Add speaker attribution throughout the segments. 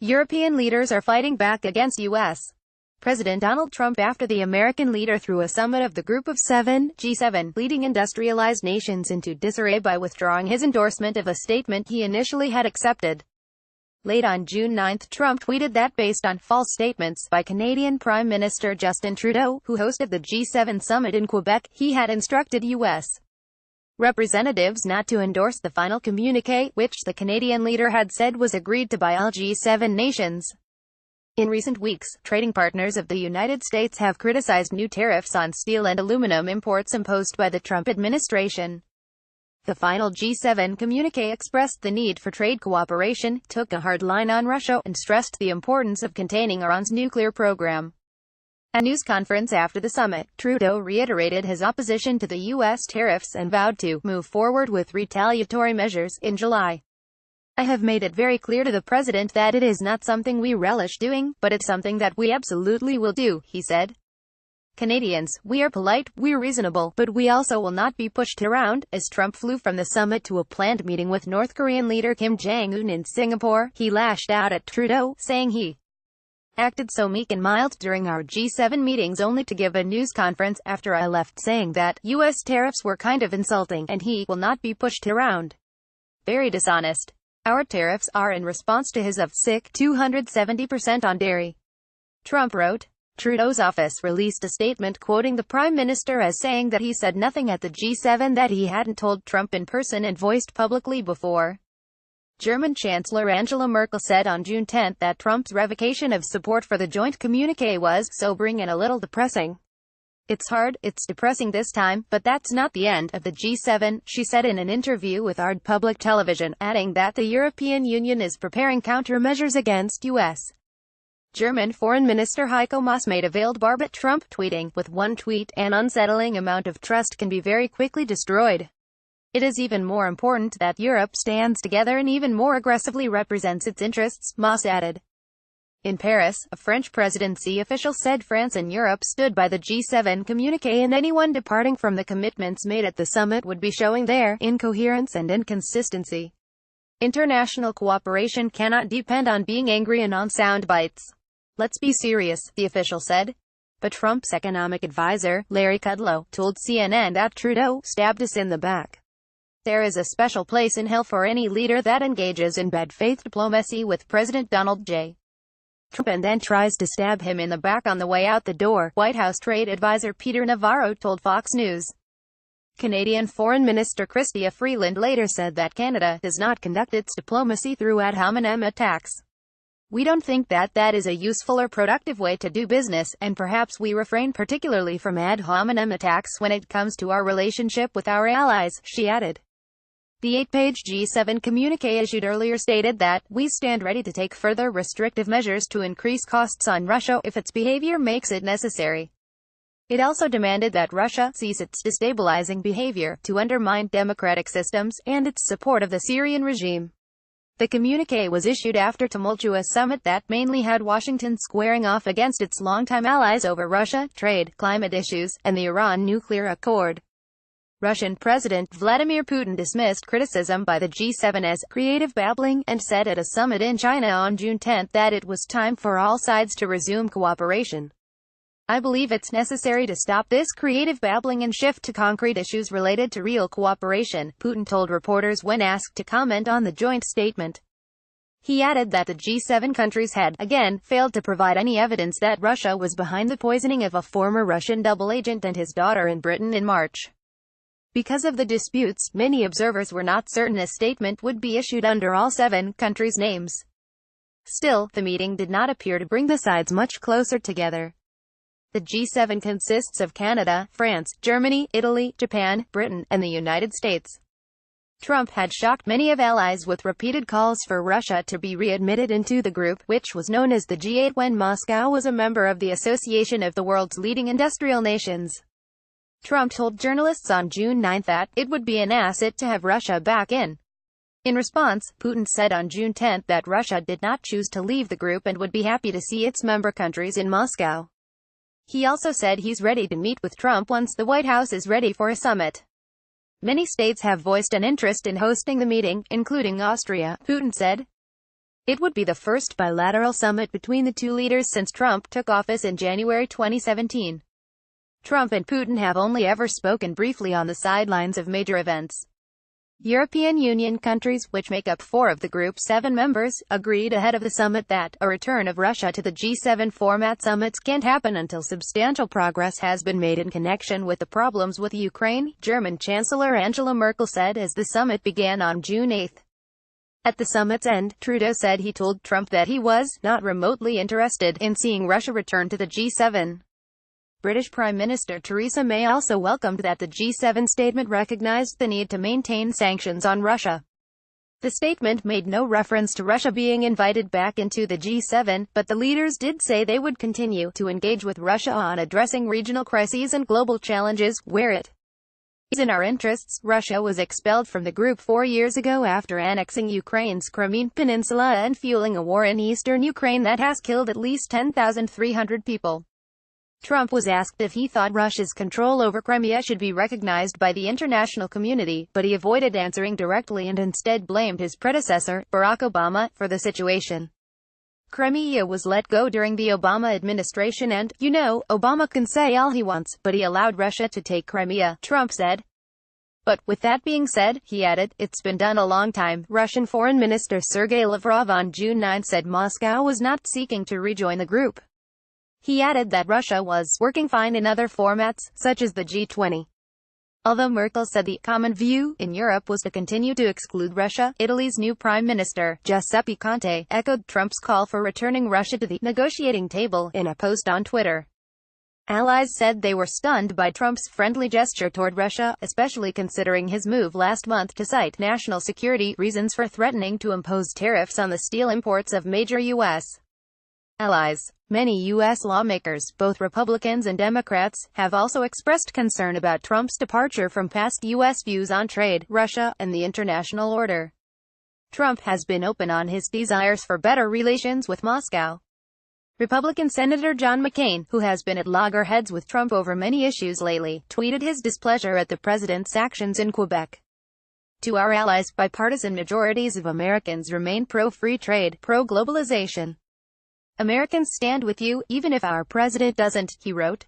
Speaker 1: European leaders are fighting back against U.S. President Donald Trump after the American leader threw a summit of the Group of Seven, G7, leading industrialized nations into disarray by withdrawing his endorsement of a statement he initially had accepted. Late on June 9, Trump tweeted that based on false statements by Canadian Prime Minister Justin Trudeau, who hosted the G7 summit in Quebec, he had instructed U.S. representatives not to endorse the final communiqué, which the Canadian leader had said was agreed to by all G7 nations. In recent weeks, trading partners of the United States have criticized new tariffs on steel and aluminum imports imposed by the Trump administration. The final G7 communiqué expressed the need for trade cooperation, took a hard line on Russia, and stressed the importance of containing Iran's nuclear program. At a news conference after the summit, Trudeau reiterated his opposition to the U.S. tariffs and vowed to move forward with retaliatory measures in July. "I have made it very clear to the president that it is not something we relish doing, but it's something that we absolutely will do," he said. "Canadians, we are polite, we're reasonable, but we also will not be pushed around." As Trump flew from the summit to a planned meeting with North Korean leader Kim Jong-un in Singapore, he lashed out at Trudeau, saying he acted so meek and mild during our G7 meetings only to give a news conference after I left saying that U.S. tariffs were kind of insulting, and he will not be pushed around. Very dishonest. Our tariffs are in response to his of 270% on dairy. Trump wrote. Trudeau's office released a statement quoting the Prime Minister as saying that he said nothing at the G7 that he hadn't told Trump in person and voiced publicly before. German Chancellor Angela Merkel said on June 10 that Trump's revocation of support for the joint communiqué was sobering and a little depressing. "It's hard, it's depressing this time, but that's not the end of the G7, she said in an interview with ARD Public Television, adding that the European Union is preparing countermeasures against U.S. German Foreign Minister Heiko Maas made a veiled barb at Trump, tweeting, "With one tweet, an unsettling amount of trust can be very quickly destroyed. It is even more important that Europe stands together and even more aggressively represents its interests," Maas added. In Paris, a French presidency official said France and Europe stood by the G7 communiqué and anyone departing from the commitments made at the summit would be showing their incoherence and inconsistency. "International cooperation cannot depend on being angry and on sound bites. Let's be serious," the official said. But Trump's economic advisor, Larry Kudlow, told CNN that Trudeau stabbed us in the back. "There is a special place in hell for any leader that engages in bad faith diplomacy with President Donald J. Trump and then tries to stab him in the back on the way out the door," White House trade advisor Peter Navarro told Fox News. Canadian Foreign Minister Chrystia Freeland later said that Canada does not conduct its diplomacy through ad hominem attacks. "We don't think that that is a useful or productive way to do business, and perhaps we refrain particularly from ad hominem attacks when it comes to our relationship with our allies," she added. The 8-page G7 communiqué issued earlier stated that, "We stand ready to take further restrictive measures to increase costs on Russia if its behavior makes it necessary." It also demanded that Russia cease its destabilizing behavior to undermine democratic systems, and its support of the Syrian regime. The communiqué was issued after a tumultuous summit that mainly had Washington squaring off against its longtime allies over Russia, trade, climate issues, and the Iran nuclear accord. Russian President Vladimir Putin dismissed criticism by the G7 as creative babbling, and said at a summit in China on June 10 that it was time for all sides to resume cooperation. "I believe it's necessary to stop this creative babbling and shift to concrete issues related to real cooperation," Putin told reporters when asked to comment on the joint statement. He added that the G7 countries had, again, failed to provide any evidence that Russia was behind the poisoning of a former Russian double agent and his daughter in Britain in March. Because of the disputes, many observers were not certain a statement would be issued under all 7 countries' names. Still, the meeting did not appear to bring the sides much closer together. The G7 consists of Canada, France, Germany, Italy, Japan, Britain, and the United States. Trump had shocked many of allies with repeated calls for Russia to be readmitted into the group, which was known as the G8 when Moscow was a member of the Association of the World's Leading Industrial Nations. Trump told journalists on June 9 that it would be an asset to have Russia back in. In response, Putin said on June 10 that Russia did not choose to leave the group and would be happy to see its member countries in Moscow. He also said he's ready to meet with Trump once the White House is ready for a summit. "Many states have voiced an interest in hosting the meeting, including Austria," Putin said. It would be the first bilateral summit between the two leaders since Trump took office in January 2017. Trump and Putin have only ever spoken briefly on the sidelines of major events. European Union countries, which make up 4 of the Group 7 members, agreed ahead of the summit that a return of Russia to the G7 format summits can't happen until substantial progress has been made in connection with the problems with Ukraine, German Chancellor Angela Merkel said as the summit began on June 8. At the summit's end, Trudeau said he told Trump that he was not remotely interested in seeing Russia return to the G7. British Prime Minister Theresa May also welcomed that the G7 statement recognized the need to maintain sanctions on Russia. The statement made no reference to Russia being invited back into the G7, but the leaders did say they would continue to engage with Russia on addressing regional crises and global challenges, where it is in our interests. Russia was expelled from the group 4 years ago after annexing Ukraine's Crimean Peninsula and fueling a war in eastern Ukraine that has killed at least 10,300 people. Trump was asked if he thought Russia's control over Crimea should be recognized by the international community, but he avoided answering directly and instead blamed his predecessor, Barack Obama, for the situation. Crimea was let go during the Obama administration and, you know, Obama can say all he wants, but he allowed Russia to take Crimea, Trump said. But, with that being said, he added, it's been done a long time. Russian Foreign Minister Sergei Lavrov on June 9 said Moscow was not seeking to rejoin the group. He added that Russia was working fine in other formats, such as the G20. Although Merkel said the common view in Europe was to continue to exclude Russia, Italy's new Prime Minister, Giuseppe Conte, echoed Trump's call for returning Russia to the negotiating table in a post on Twitter. Allies said they were stunned by Trump's friendly gesture toward Russia, especially considering his move last month to cite national security reasons for threatening to impose tariffs on the steel imports of major U.S. allies. Many U.S. lawmakers, both Republicans and Democrats, have also expressed concern about Trump's departure from past U.S. views on trade, Russia, and the international order. Trump has been open on his desires for better relations with Moscow. Republican Senator John McCain, who has been at loggerheads with Trump over many issues lately, tweeted his displeasure at the president's actions in Quebec. To our allies, bipartisan majorities of Americans remain pro-free trade, pro-globalization. Americans stand with you, even if our president doesn't, he wrote.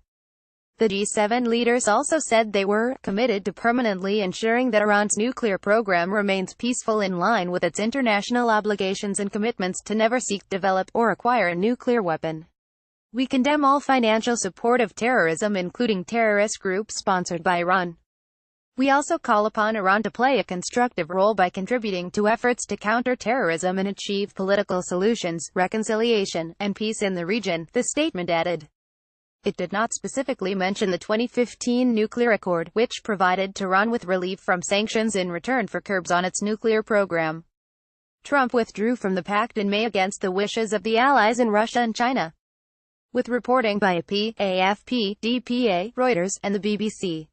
Speaker 1: The G7 leaders also said they were committed to permanently ensuring that Iran's nuclear program remains peaceful in line with its international obligations and commitments to never seek, develop, or acquire a nuclear weapon. We condemn all financial support of terrorism, including terrorist groups sponsored by Iran. We also call upon Iran to play a constructive role by contributing to efforts to counter terrorism and achieve political solutions, reconciliation, and peace in the region, the statement added. It did not specifically mention the 2015 nuclear accord, which provided Tehran with relief from sanctions in return for curbs on its nuclear program. Trump withdrew from the pact in May against the wishes of the allies in Russia and China. With reporting by AP, AFP, DPA, Reuters, and the BBC.